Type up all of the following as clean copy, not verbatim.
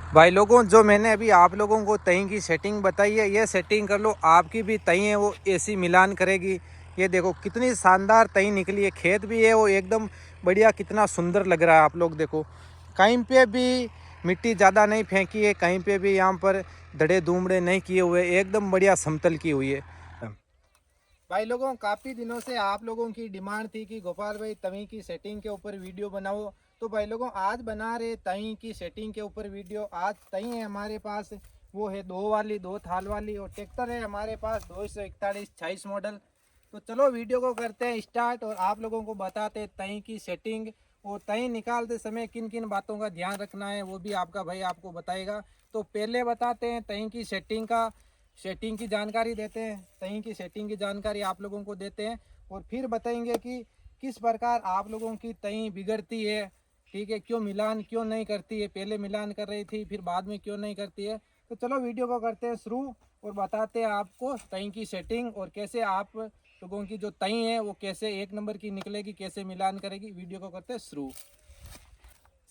भाई लोगों, जो मैंने अभी आप लोगों को तई की सेटिंग बताई है, ये सेटिंग कर लो, आपकी भी तई है वो एसी मिलान करेगी। ये देखो कितनी शानदार तई निकली है, खेत भी है वो एकदम बढ़िया, कितना सुंदर लग रहा है। आप लोग देखो, कहीं पे भी मिट्टी ज़्यादा नहीं फेंकी है, कहीं पे भी यहाँ पर धड़े धूमड़े नहीं किए हुए, एकदम बढ़िया समतल की हुई है। भाई लोगों, काफ़ी दिनों से आप लोगों की डिमांड थी कि गोपाल भाई तवी की सेटिंग के ऊपर वीडियो बनाओ। तो भाई लोगों, आज बना रहे तवी की सेटिंग के ऊपर वीडियो। आज तवी है हमारे पास, वो है दो थाल वाली, और ट्रैक्टर है हमारे पास 241 मॉडल। तो चलो वीडियो को करते हैं स्टार्ट, और आप लोगों को बताते हैं तवी की सेटिंग, और तवी निकालते समय किन किन बातों का ध्यान रखना है वो भी आपका भाई आपको बताएगा। तो पहले बताते हैं तवी की सेटिंग की जानकारी देते हैं, तई की सेटिंग की जानकारी आप लोगों को देते हैं, और फिर बताएंगे कि किस प्रकार आप लोगों की तई बिगड़ती है। ठीक है, क्यों मिलान क्यों नहीं करती है, पहले मिलान कर रही थी फिर बाद में क्यों नहीं करती है। तो चलो वीडियो को करते हैं शुरू, और बताते हैं आपको तई की सेटिंग, और कैसे आप लोगों की जो तई है वो कैसे एक नंबर की निकलेगी, कैसे मिलान करेगी। वीडियो को करते हैं शुरू।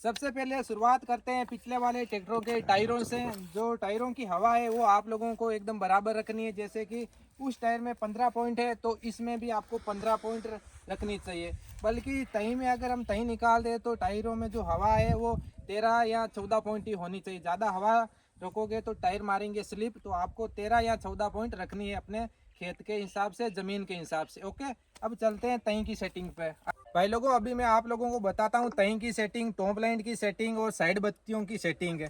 सबसे पहले शुरुआत करते हैं पिछले वाले ट्रैक्टरों के टायरों से। जो टायरों की हवा है वो आप लोगों को एकदम बराबर रखनी है। जैसे कि उस टायर में 15 पॉइंट है तो इसमें भी आपको 15 पॉइंट रखनी चाहिए। बल्कि तही में अगर हम तही निकाल दें तो टायरों में जो हवा है वो 13 या 14 पॉइंट ही होनी चाहिए। ज़्यादा हवा रोकोगे तो टायर मारेंगे स्लिप। तो आपको 13 या 14 पॉइंट रखनी है अपने खेत के हिसाब से, ज़मीन के हिसाब से। ओके, अब चलते हैं तही की सेटिंग पे। भाई लोगों, अभी मैं आप लोगों को बताता हूँ तही की सेटिंग, टॉप लाइन की सेटिंग और साइड बत्तियों की सेटिंग है।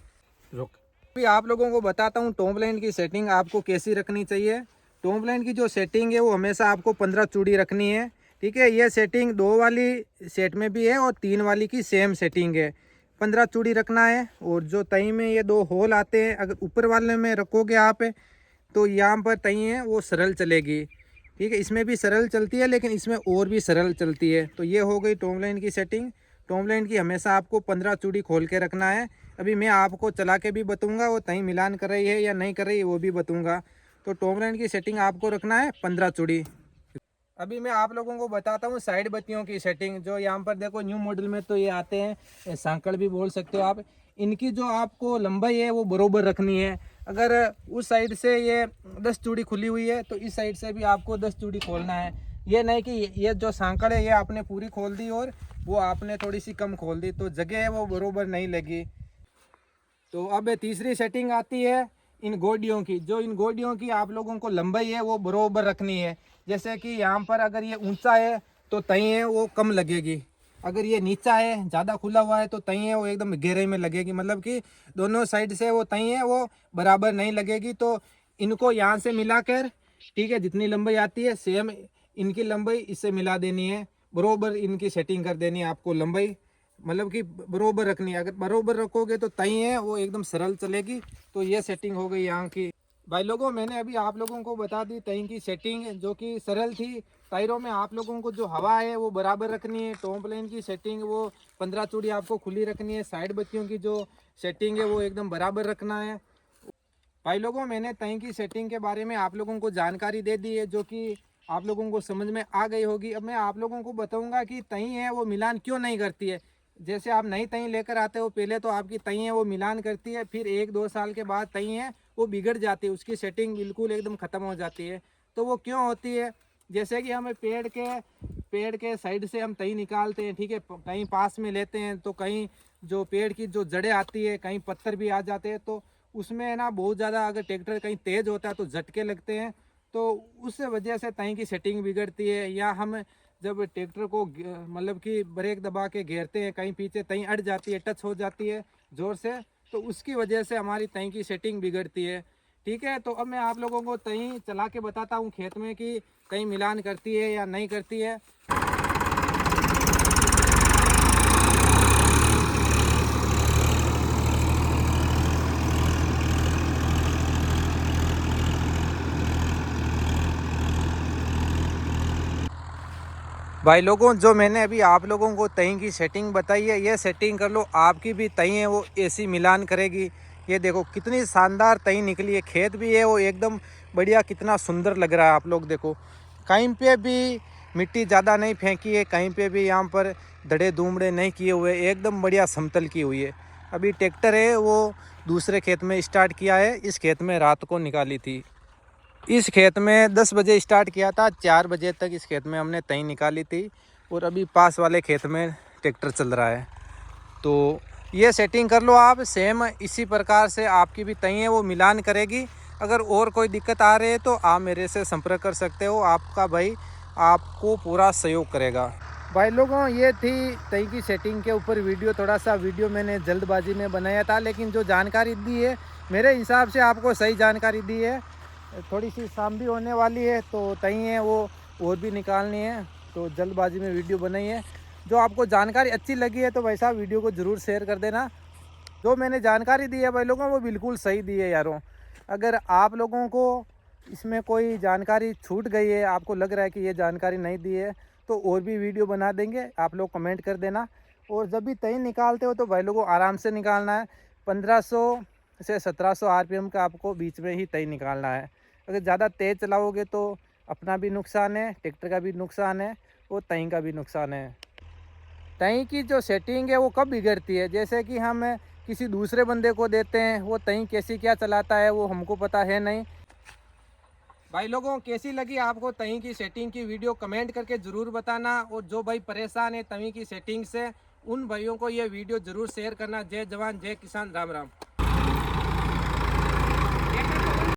रुक, अभी आप लोगों को बताता हूँ टॉप लाइन की सेटिंग आपको कैसी रखनी चाहिए। टॉप लाइन की जो सेटिंग है वो हमेशा आपको 15 चूड़ी रखनी है। ठीक है, ये सेटिंग 2 वाली सेट में भी है और 3 वाली की सेम सेटिंग है। 15 चूड़ी रखना है। और जो तही में ये 2 होल आते हैं, अगर ऊपर वाले में रखोगे आप तो यहाँ पर तही है वो सरल चलेगी। ठीक है, इसमें भी सरल चलती है लेकिन इसमें और भी सरल चलती है। तो ये हो गई टॉप लाइन की सेटिंग। टॉप लाइन की हमेशा आपको 15 चूड़ी खोल के रखना है। अभी मैं आपको चला के भी बताऊंगा वो तही मिलान कर रही है या नहीं कर रही है वो भी बताऊंगा। तो टॉप लाइन की सेटिंग आपको रखना है 15 चूड़ी। अभी मैं आप लोगों को बताता हूँ साइड बत्तियों की सेटिंग। जो यहाँ पर देखो न्यू मॉडल में तो ये आते हैं, सांकड़ भी बोल सकते हो आप। इनकी जो आपको लंबाई है वो बरोबर रखनी है। अगर उस साइड से ये 10 चूड़ी खुली हुई है तो इस साइड से भी आपको 10 चूड़ी खोलना है। ये नहीं कि ये जो सांकड़ है ये आपने पूरी खोल दी और वो आपने थोड़ी सी कम खोल दी, तो जगह है वो बरोबर नहीं लगी। तो अब तीसरी सेटिंग आती है इन गोडियों की। जो इन गोडियों की आप लोगों को लंबाई है वो बरोबर रखनी है। जैसे कि यहाँ पर अगर ये ऊंचा है तो तई है वो कम लगेगी। अगर ये नीचा है, ज़्यादा खुला हुआ है, तो तई है वो एकदम गहरे में लगेगी। मतलब कि दोनों साइड से वो तई है वो बराबर नहीं लगेगी। तो इनको यहाँ से मिलाकर, ठीक है, जितनी लंबाई आती है सेम इनकी लंबाई इससे मिला देनी है। बरोबर इनकी सेटिंग कर देनी है आपको लंबाई, मतलब कि बरोबर रखनी है। अगर बरोबर रखोगे तो तई है वो एकदम सरल चलेगी। तो ये सेटिंग हो गई यहाँ की। भाई लोगों, मैंने अभी आप लोगों को बता दी तई की सेटिंग जो कि सरल थी। टायरों में आप लोगों को जो हवा है वो बराबर रखनी है। टॉप लाइन की सेटिंग वो 15 चूड़ी आपको खुली रखनी है। साइड बत्तियों की जो सेटिंग है वो एकदम बराबर रखना है। भाई लोगों, मैंने तई की सेटिंग के बारे में आप लोगों को जानकारी दे दी है जो कि आप लोगों को समझ में आ गई होगी। अब मैं आप लोगों को बताऊंगा कि तई है वो मिलान क्यों नहीं करती है। जैसे आप नई तई लेकर आते हो, पहले तो आपकी तई है वो मिलान करती है, फिर 1-2 साल के बाद तई है वो बिगड़ जाती है, उसकी सेटिंग बिल्कुल एकदम ख़त्म हो जाती है। तो वो क्यों होती है? जैसे कि हमें पेड़ के साइड से हम तई निकालते हैं, ठीक है, कहीं पास में लेते हैं तो कहीं जो पेड़ की जो जड़ें आती है, कहीं पत्थर भी आ जाते हैं, तो उसमें ना बहुत ज़्यादा अगर ट्रैक्टर कहीं तेज़ होता है तो झटके लगते हैं। तो उस वजह से तई की सेटिंग बिगड़ती है। या हम जब ट्रैक्टर को मतलब कि ब्रेक दबा के घेरते हैं, कहीं पीछे तई अड़ जाती है, टच हो जाती है ज़ोर से, तो उसकी वजह से हमारी तई की सेटिंग बिगड़ती है। ठीक है, तो अब मैं आप लोगों को तई चला के बताता हूँ खेत में कि कहीं मिलान करती है या नहीं करती है। भाई लोगों, जो मैंने अभी आप लोगों को तई की सेटिंग बताई है, ये सेटिंग कर लो, आपकी भी तई है वो एसी मिलान करेगी। ये देखो कितनी शानदार तई निकली है, खेत भी है वो एकदम बढ़िया, कितना सुंदर लग रहा है। आप लोग देखो, कहीं पे भी मिट्टी ज़्यादा नहीं फेंकी है, कहीं पे भी यहाँ पर धड़े धूमड़े नहीं किए हुए, एकदम बढ़िया समतल की हुई है। अभी ट्रैक्टर है वो दूसरे खेत में स्टार्ट किया है, इस खेत में रात को निकाली थी। इस खेत में 10 बजे स्टार्ट किया था, 4 बजे तक इस खेत में हमने तई निकाली थी और अभी पास वाले खेत में ट्रैक्टर चल रहा है। तो ये सेटिंग कर लो आप, सेम इसी प्रकार से आपकी भी तई है वो मिलान करेगी। अगर और कोई दिक्कत आ रही है तो आप मेरे से संपर्क कर सकते हो, आपका भाई आपको पूरा सहयोग करेगा। भाई लोगों, ये थी तई की सेटिंग के ऊपर वीडियो। थोड़ा सा वीडियो मैंने जल्दबाजी में बनाया था, लेकिन जो जानकारी दी है मेरे हिसाब से आपको सही जानकारी दी है। थोड़ी सी शाम भी होने वाली है तो तई है वो और भी निकालनी है, तो जल्दबाजी में वीडियो बनाई है। जो आपको जानकारी अच्छी लगी है तो भाई साहब वीडियो को ज़रूर शेयर कर देना। जो मैंने जानकारी दी है भाई लोगों वो बिल्कुल सही दी है यारों। अगर आप लोगों को इसमें कोई जानकारी छूट गई है, आपको लग रहा है कि ये जानकारी नहीं दी है, तो और भी वीडियो बना देंगे, आप लोग कमेंट कर देना। और जब भी तई निकालते हो तो भाई लोगों आराम से निकालना है। 1500 से 1700 आरपीएम का आपको बीच में ही तई निकालना है। अगर ज़्यादा तेज़ चलाओगे तो अपना भी नुकसान है, ट्रैक्टर का भी नुकसान है और तई का भी नुकसान है। तई की जो सेटिंग है वो कब बिगड़ती है, जैसे कि हम किसी दूसरे बंदे को देते हैं, वो तई कैसी क्या चलाता है वो हमको पता है नहीं। भाई लोगों, कैसी लगी आपको तई की सेटिंग की वीडियो कमेंट करके ज़रूर बताना। और जो भाई परेशान है तई की सेटिंग से, उन भाइयों को ये वीडियो ज़रूर शेयर करना। जय जवान जय किसान, राम राम।